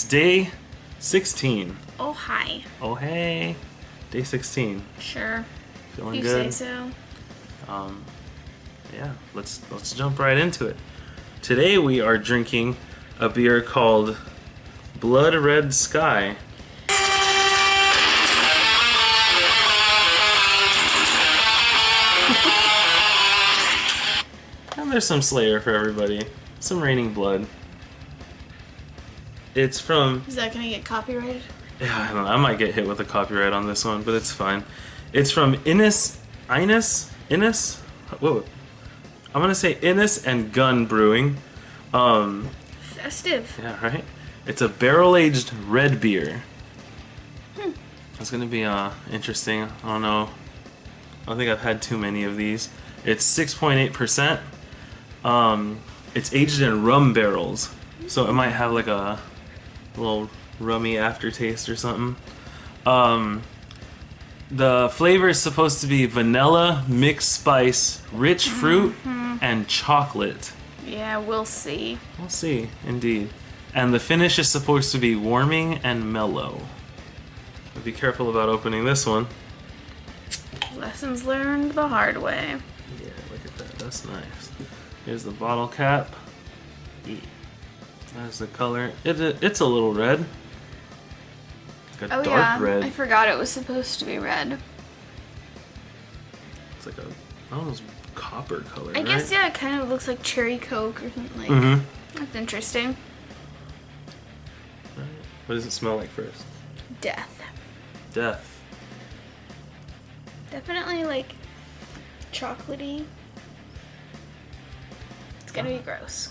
day 16. Oh, hi. Oh, hey. Day 16. Sure. Feeling You good? say so. Yeah, let's jump right into it. Today we are drinking a beer called Blood Red Sky. And there's some Slayer for everybody. Some Raining Blood. It's from... Is that gonna get copyrighted? Yeah, I don't know. I might get hit with a copyright on this one, but it's fine. It's from Innis? Whoa. I'm gonna say Innis and Gunn Brewing. Festive. Yeah, right? It's a barrel-aged red beer. It's gonna be interesting. I don't know. I don't think I've had too many of these. It's 6.8%. It's aged in rum barrels, so it might have like a little rummy aftertaste or something. The flavor is supposed to be vanilla, mixed spice, rich fruit, and chocolate. Yeah, we'll see. We'll see, indeed. And the finish is supposed to be warming and mellow. But be careful about opening this one. Lessons learned the hard way. Yeah, look at that. That's nice. Here's the bottle cap. There's the color. It's a little red. Like a Oh dark yeah, red. I forgot it was supposed to be red. It's like a almost copper color, I right? guess, yeah, it kind of looks like cherry Coke or something like Mm-hmm. That's interesting. What does it smell like first? Death. Death. Definitely, like, chocolatey. It's gonna be gross.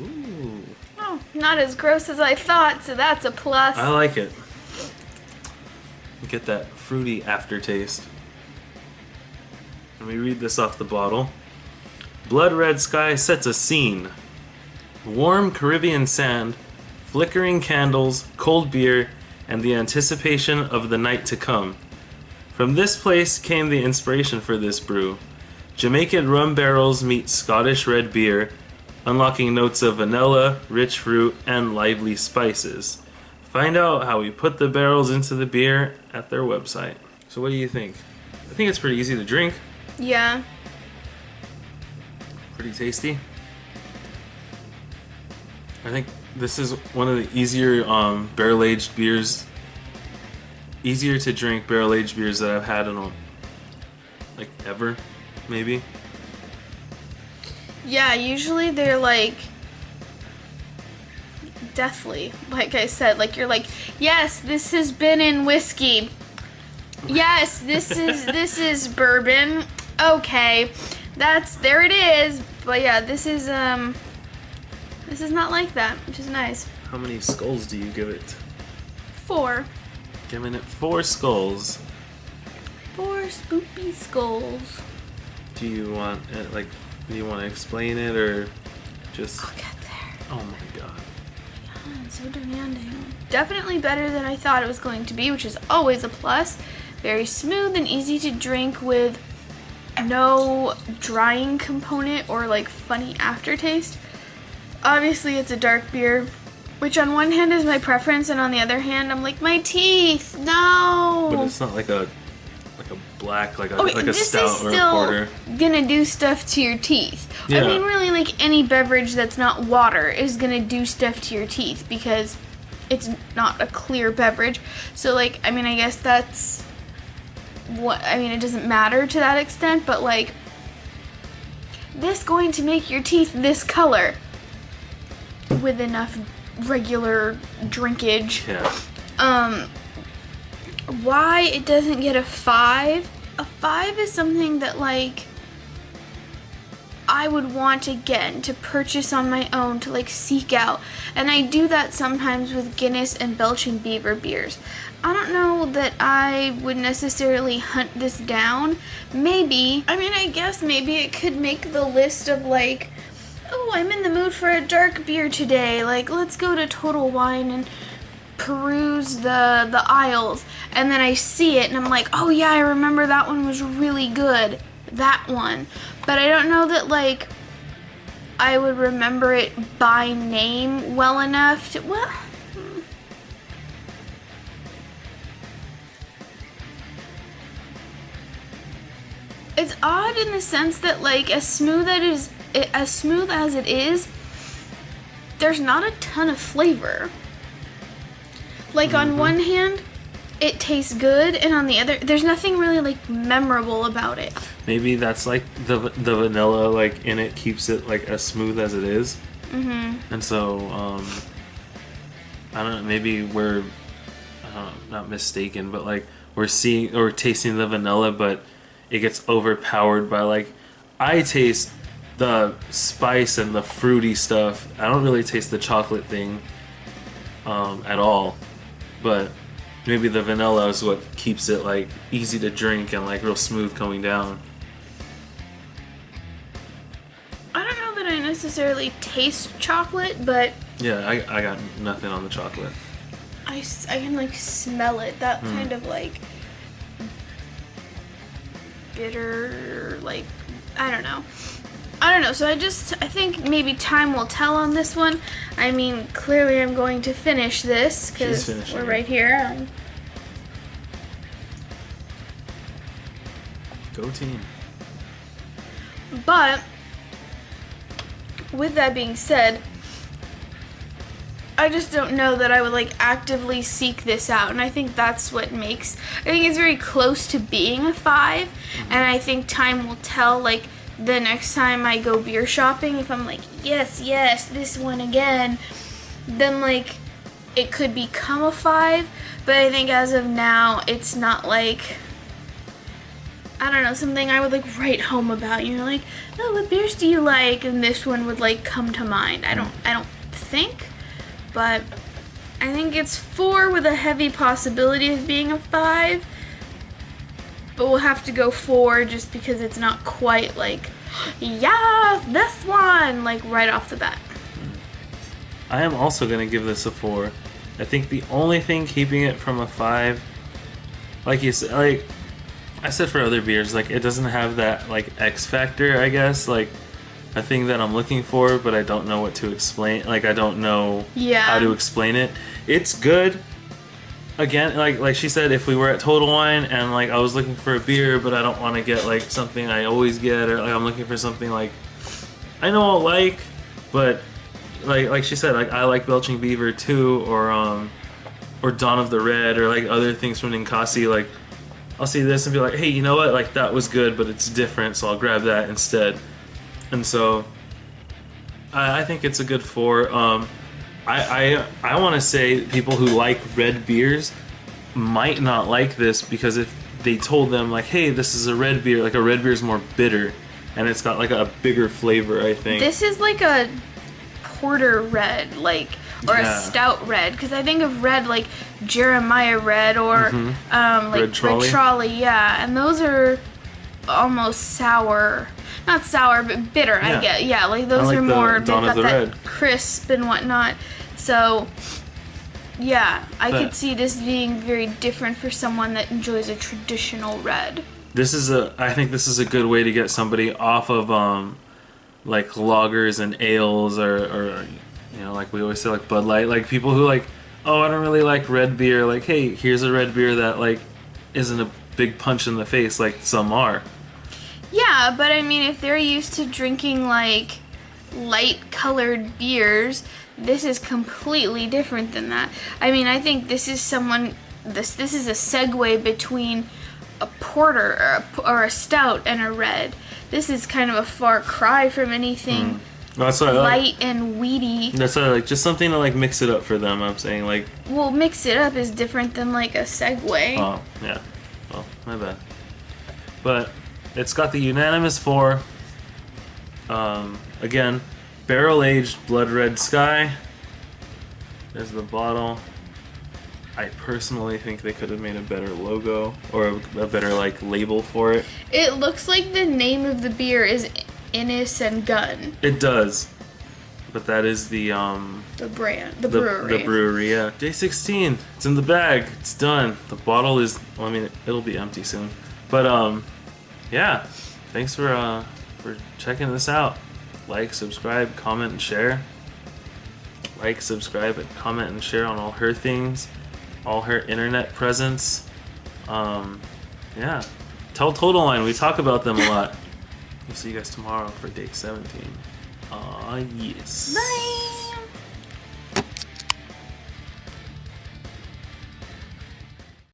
Ooh. Oh, not as gross as I thought, so that's a plus. I like it. You get that fruity aftertaste. Let me read this off the bottle. Blood Red Sky sets a scene. Warm Caribbean sand, flickering candles, cold beer, and the anticipation of the night to come. From this place came the inspiration for this brew. Jamaican rum barrels meet Scottish red beer, unlocking notes of vanilla, rich fruit, and lively spices. Find out how we put the barrels into the beer at their website. So what do you think? I think it's pretty easy to drink. Yeah. Pretty tasty. I think this is one of the easier barrel-aged beers. Easier to drink barrel-aged beers that I've had in like ever, maybe. Yeah, usually they're like deathly. Like I said, like you're like, yes, this has been in whiskey. Yes, this is bourbon. Okay. There it is. But yeah, this is not like that, which is nice. How many skulls do you give it? 4. Giving it 4 skulls. 4 spoopy skulls. Do you want do you want to explain it or just? I'll get there. Oh my god. Oh, it's so demanding. Definitely better than I thought it was going to be, which is always a plus. Very smooth and easy to drink with no drying component or like funny aftertaste. Obviously it's a dark beer, which on one hand is my preference, and on the other hand I'm like, my teeth, no. But it's not like a black, like a this stout is or a still porter. gonna do stuff to your teeth. Yeah. I mean, really, like any beverage that's not water is gonna do stuff to your teeth because it's not a clear beverage. So, like, I mean, I guess that's what, I mean, it doesn't matter to that extent, but like, this going to make your teeth this color with enough regular drinkage. Yeah. Why it doesn't get a 5? A 5 is something that, like, I would want again to purchase on my own, to like seek out. And I do that sometimes with Guinness and Belching Beaver beers. I don't know that I would necessarily hunt this down. Maybe. I mean, I guess maybe it could make the list of like, oh, I'm in the mood for a dark beer today. Like, let's go to Total Wine and peruse the aisles, and then I see it and I'm like, oh yeah, I remember that one was really good. that one. But I don't know that, like, I would remember it by name well enough to, well, it's odd in the sense that, like, as smooth as it is, there's not a ton of flavor. Like, on one hand, it tastes good, and on the other, there's nothing really, like, memorable about it. Maybe that's like the vanilla, like, in it keeps it like as smooth as it is. And so I don't know, maybe we're not mistaken, but like we're seeing or tasting the vanilla, but it gets overpowered by, like, I taste the spice and the fruity stuff. I don't really taste the chocolate thing at all, but maybe the vanilla is what keeps it, like, easy to drink and, like, real smooth going down. I don't know that I necessarily taste chocolate, but Yeah, I got nothing on the chocolate. I can, like, smell it. That kind of, like, bitter, like, I don't know. So I think maybe time will tell on this one. I mean, clearly I'm going to finish this because we're right here. Go team. But with that being said, I just don't know that I would, like, actively seek this out, and I think that's what makes, I think it's very close to being a 5, and I think time will tell, like, the next time I go beer shopping, if I'm like, yes, this one again, then, like, it could become a 5, but I think as of now, it's not, like, I don't know, something I would, like, write home about. You're like, oh, what beers do you like? And this one would, like, come to mind. I don't think, but I think it's 4 with a heavy possibility of being a 5. But we'll have to go 4 just because it's not quite like, yeah, this one, like, right off the bat. I am also going to give this a 4. I think the only thing keeping it from a 5, like you said, like I said for other beers, like, it doesn't have that, like, X factor, I guess, like a thing that I'm looking for, but I don't know what to explain. Like, I don't know how to explain it. It's good. Again, like she said, if we were at Total Wine and, like, I was looking for a beer, but I don't want to get, like, something I always get, or, like, I'm looking for something, like, I know I'll like, but like she said, like, I like Belching Beaver too, or Dawn of the Red, or, like, other things from Ninkasi. Like, I'll see this and be like, hey, you know what? Like, that was good, but it's different, so I'll grab that instead. And so I think it's a good 4. I want to say people who like red beers might not like this, because if they told them, like, hey, this is a red beer, like, a red beer is more bitter and it's got, like, a bigger flavor, I think. This is like a porter red, like, or a stout red, because I think of red like Jeremiah red, or like Red Trolley, yeah, and those are almost sour. Not sour, but bitter, I get. Yeah, like, those like are more, they've got that Red. crisp and whatnot. So, yeah, I could see this being very different for someone that enjoys a traditional red. I think this is a good way to get somebody off of, like, lagers and ales, or you know, like we always say, like, Bud Light. Like, people who, like, oh, I don't really like red beer. Like, hey, here's a red beer that, like, isn't a big punch in the face like some are. Yeah, but I mean, if they're used to drinking, like, light-colored beers, this is completely different than that. I mean, I think this is this is a segue between a porter or a stout and a red. This is kind of a far cry from anything That's what light and weedy. That's what I like. Just something to, like, mix it up for them, I'm saying, like... Well, mix it up is different than, like, a segue. Oh, yeah. Well, my bad. But it's got the unanimous 4. Again, barrel-aged Blood Red Sky. There's the bottle. I personally think they could have made a better logo, or a better, like, label for it. It looks like the name of the beer is Innis and Gunn. It does. But that is the brand, the brewery. The brewery, yeah. Day 16. It's in the bag. It's done. The bottle is, well, I mean, it'll be empty soon. But, yeah. thanks for checking this out. Like, subscribe, comment, and share. Like, subscribe, and comment, and share on all her things, all her internet presence. Yeah. Tell Total Line, we talk about them a lot. We'll see you guys tomorrow for day 17. Aw, yes. Bye!